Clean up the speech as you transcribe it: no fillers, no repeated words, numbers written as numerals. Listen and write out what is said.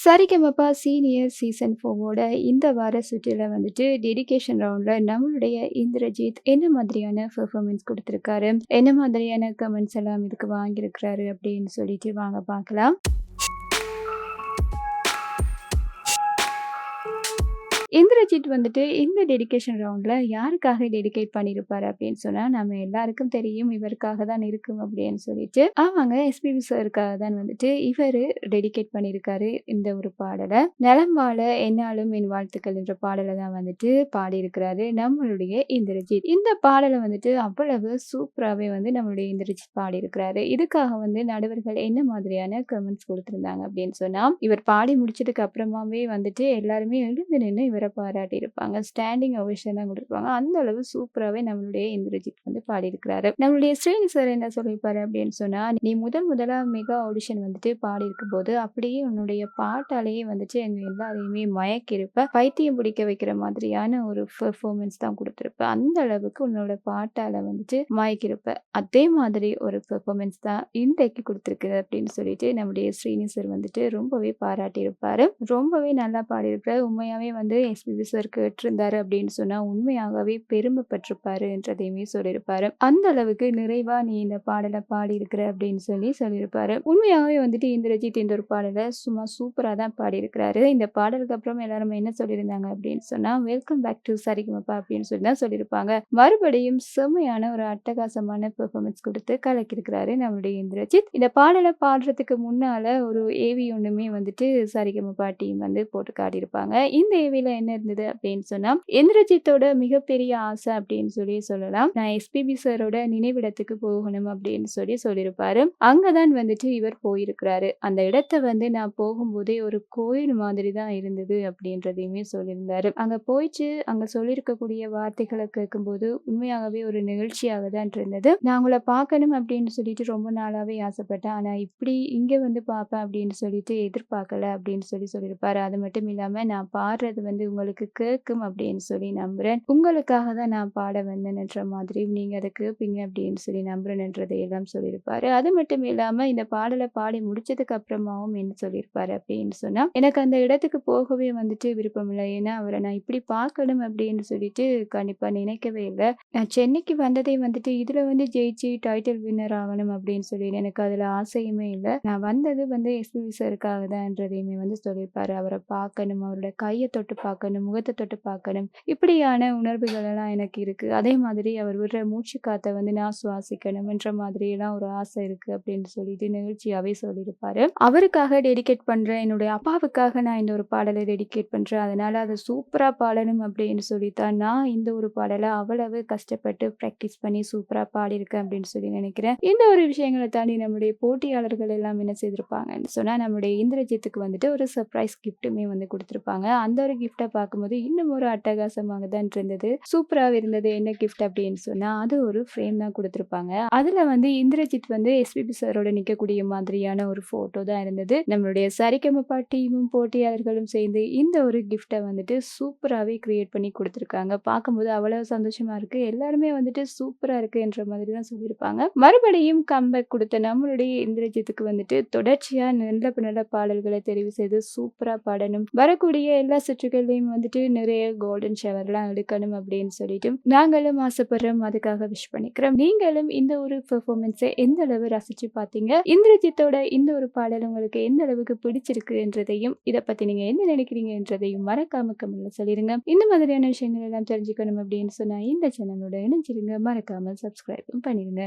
Sa Re Ga Ma Pa senior season 4ஓட இந்த வார சுற்றுல வந்துட்டு டெடிகேஷன் ரவுண்ட்ல நம்மளுடைய இந்திரஜித் என்ன மாதிரியான பெர்ஃபார்மன்ஸ் குடுத்திருக்காரு? என்ன மாதிரியான கமெண்ட்ஸ் எல்லாம் இதுக்கு வாங்கியிருக்கிறாரு அப்படின்னு சொல்லிட்டு வாங்க பார்க்கலாம். இந்திரஜித் வந்துட்டு இந்த டெடிகேஷன் ரவுண்ட்ல யாருக்காக டெடிகேட் பண்ணியிருப்பாரு அப்படின்னு சொன்னா, நம்ம எல்லாருக்கும் தெரியும் இவருக்காக தான் இருக்கும் அப்படின்னு சொல்லிட்டு. ஆமாங்க, எஸ்பிபி சாருக்காக தான் வந்துட்டு இவரு டெடிகேட் பண்ணியிருக்காரு இந்த ஒரு பாடல. "நலம் வாழ எந்நாளும் என் வாழ்த்துக்கள்" என்ற பாடல தான் வந்துட்டு பாடியிருக்கிறாரு நம்மளுடைய இந்திரஜித். இந்த பாடல வந்துட்டு அவ்வளவு சூப்பராவே வந்து நம்மளுடைய இந்திரஜித் பாடியிருக்கிறாரு. இதுக்காக வந்து நடுவர்கள் என்ன மாதிரியான கமெண்ட்ஸ் குடுத்திருந்தாங்க அப்படின்னு சொன்னா, இவர் பாடி முடிச்சதுக்கு அப்புறமாவே வந்துட்டு எல்லாருமே எழுந்து நின்னு இவர பாராட்டியிருப்பாங்க. ஸ்டாண்டிங் ஓவேஷன் தான் குடுப்பாங்க. அந்த அளவு சூப்பராவே நம்மளுடைய இந்திரஜித் வந்து பாடியிருக்கிறாரு. நம்மளுடைய ஸ்ரீனி சார் என்ன சொல்லியிருப்பாரு அப்படின்னு சொன்னா, "நீ முதலா மெகா ஆடிஷன் வந்துட்டு பாடியிருக்கும்போது, அப்படியே உன்னுடைய பாட்டாலேயே வந்துட்டு எங்க எல்லாரையுமே மயக்கியிருப்ப. பைத்தியம் பிடிக்க வைக்கிற மாதிரியான ஒரு பெர்ஃபார்மன்ஸ் தான் குடுத்திருப்ப. அந்த அளவுக்கு உன்னோட பாட்டால வந்துட்டு மயக்கியிருப்ப. அதே மாதிரி ஒரு பெர்ஃபார்மன்ஸ் தான் இன்றைக்கு குடுத்திருக்கு" அப்படின்னு சொல்லிட்டு நம்முடைய ஸ்ரீனி சார் வந்துட்டு ரொம்பவே பாராட்டியிருப்பாரு. ரொம்பவே நல்லா பாடியிருக்கிறாரு. உண்மையாவே வந்து எஸ்பிபி சார் கேட்டிருந்தாரு அப்படின்னு சொன்னா, உண்மையாகவே பெருமைப்பட்டிருப்பாரு என்றதையுமே சொல்லியிருப்பாரு. அந்த அளவுக்கு நிறைவா நீ இந்த பாடல பாடியிருக்கிற அப்படின்னு சொல்லி சொல்லியிருப்பாரு. உண்மையாவே வந்துட்டு இந்திரஜித் இந்த ஒரு பாடல சும்மா சூப்பரா தான் பாடியிருக்கிறாரு. இந்த பாடலுக்கு அப்புறம் எல்லாரும் என்ன சொல்லியிருந்தாங்க அப்படின்னு சொன்னா, "வெல்கம் பேக் டூ சரிகமபா" அப்படின்னு சொல்லி தான் சொல்லியிருப்பாங்க. மறுபடியும் செம்மையான ஒரு அட்டகாசமான பெர்ஃபார்மன்ஸ் குடுத்து கலக்கியிருக்கிறாரு நம்மளுடைய இந்திரஜித். இந்த பாடல பாடுறதுக்கு முன்னால ஒரு ஏவி ஒண்ணுமே வந்துட்டு சரிகமபா டீம் வந்து போட்டு காட்டியிருப்பாங்க. இந்த ஏவில என்ன இருந்தது அப்படின்னு சொன்னா, இந்திரஜித்தோட மிகப்பெரிய ஆசை அப்படின்னு சொல்லலாம். நான் எஸ்பிபி சாரோட நினைவிடத்துக்கு போகணும் அப்படின்னு சொல்லியிருப்பாரு. அங்க தான் வந்துட்டு இவர் போயிருக்கிறாரு. அந்த இடத்த வந்து நான் போகும்போதே ஒரு கோயில் மாதிரி தான் இருந்தது அப்படின்றதையுமே சொல்லியிருந்தாரு. அங்க போயிட்டு அங்க சொல்லியிருக்கக்கூடிய வார்த்தைகள கேட்கும்போது உண்மையாகவே ஒரு நிகழ்ச்சியாக தான் இருந்தது. நான் உங்கள பார்க்கணும் அப்படின்னு சொல்லிட்டு ரொம்ப நாளாவே ஆசைப்பட்டேன். ஆனா இப்படி இங்க வந்து பார்ப்பேன் அப்படின்னு சொல்லிட்டு எதிர்பார்க்கல அப்படின்னு சொல்லியிருப்பாரு. அது மட்டும் இல்லாம நான் பாடுறது வந்து உங்களுக்கு கேட்கும் அப்படின்னு சொல்லி நம்புறேன். உங்களுக்காக தான் நான் பாட வந்தேன்ன்ற மாதிரி நீங்க அத கேட்பீங்க அப்படின்னு சொல்லி நம்புறேன்றதை எல்லாம் சொல்லியிருப்பாரு. அது மட்டும் இல்லாம இந்த பாடல பாடி முடிச்சதுக்கு அப்புறமாவும் என்ன சொல்லியிருப்பாரு அப்படின்னு சொன்னா, எனக்கு அந்த இடத்துக்கு போகவே வந்துட்டு விருப்பம் இல்ல. ஏன்னா அவர நான் இப்படி பார்க்கணும் அப்படின்னு சொல்லிட்டு கண்டிப்பா நினைக்கவே இல்ல. நான் சென்னைக்கு வந்ததே வந்துட்டு இதுல வந்து ஜெயிச்சு டைட்டில் வின்னர் ஆகணும் அப்படின்னு சொல்லி எனக்கு அதுல ஆசையுமே இல்ல. நான் வந்தது வந்து எஸ்பிபி சாருக்காக தான்றதையுமே வந்து சொல்லியிருப்பாரு. அவர பார்க்கணும், அவரோட கைய தொட்டு பார்க்கணும், முகத்த தொட்டு பார்க்கணும். இப்படியான உணர்வுகள் எல்லாம் எனக்கு இருக்கு. அதே மாதிரி அவர் விடுற மூச்சு காத்த வந்து நான் சுவாசிக்கணும்ன்ற மாதிரியெல்லாம் ஒரு ஆசை இருக்கு அப்படின்னு சொல்லிட்டு நிகழ்ச்சியாவே சொல்லியிருப்பாரு. அவருக்காக டெடிகேட் பண்றேன். என்னுடைய அப்பாவுக்காக நான் இந்த ஒரு பாடல டெடிகேட் பண்றேன். அதனால அத சூப்பரா பாடணும் அப்படின்னு சொல்லித்தான் நான் இந்த ஒரு பாடல அவ்வளவு கஷ்டப்பட்டு பிராக்டிஸ் பண்ணி சூப்பரா பாடியிருக்கேன் அப்படின்னு சொல்லி நினைக்கிறேன். இந்த ஒரு விஷயங்கள தாண்டி நம்முடைய போட்டியாளர்கள் எல்லாம் என்ன செய்திருப்பாங்கன்னு சொன்னா, நம்முடைய இந்திரஜித்துக்கு வந்துட்டு ஒரு சர்ப்ரைஸ் கிஃப்ட்டுமே வந்து குடுத்திருப்பாங்க. அந்த ஒரு கிஃப்ட்ட பார்க்கும்போது இன்னும் ஒரு அட்டகாசமாக தான் இருந்தது. சூப்பராவே இருந்தது. என்ன கிஃப்ட் அப்படின்னு சொன்னா, அது ஒரு ஃப்ரேம் தான் குடுத்திருப்பாங்க. அதுல வந்து இந்திரஜித் வந்து எஸ்பிபி சாரோட நிக்கக்கூடிய மாதிரியான ஒரு ஃபோட்டோ தான் இருந்தது. நம்மளுடைய சரிகமபா டீமும் போட்டியாளர்களும் சேர்ந்து இந்த ஒரு கிஃப்ட்ட வந்துட்டு சூப்பராவே கிரியேட் பண்ணி குடுத்திருக்காங்க. பார்க்கும்போது அவ்வளவு சந்தோஷமா இருக்கு. எல்லாருமே வந்துட்டு சூப்பரா இருக்குன்ற மாதிரி தான் சொல்லியிருப்பாங்க. மறுபடியும் கம்பேக் குடுத்த நம்மளுடைய இந்திரஜித்துக்கு வந்துட்டு தொடர்ச்சியா நல்ல நல்ல பாடல்கள தெரிவு செய்து சூப்பரா பாடணும். வரக்கூடிய எல்லா சுற்றுகள்லயும் வந்துட்டு நிறைய கோல்டன் ஷவர்லாம் எடுக்கணும் அப்படின்னு சொல்லிட்டு நாங்களும் ஆசைப்படுறோம். அதுக்காக விஷ் பண்ணிக்கிறோம். நீங்களும் இந்த ஒரு பெர்ஃபார்மன்ஸை எந்த அளவு ரசிச்சு பார்த்தீங்க? இந்திரஜித்தோட இந்த ஒரு பாடல் உங்களுக்கு எந்த அளவுக்கு பிடிச்சிருக்குன்றதையும், இத பத்தி நீங்க என்ன நினைக்கிறீங்கன்றதையும் மறக்காம கமெண்ட்ல சொல்லிருங்க. இந்த மாதிரியான விஷயங்கள் எல்லாம் தெரிஞ்சுக்கணும் அப்படின்னு சொன்னா இந்த சேனலோட இணைஞ்சிருங்க. மறக்காம சப்ஸ்கிரைபும் பண்ணிருங்க.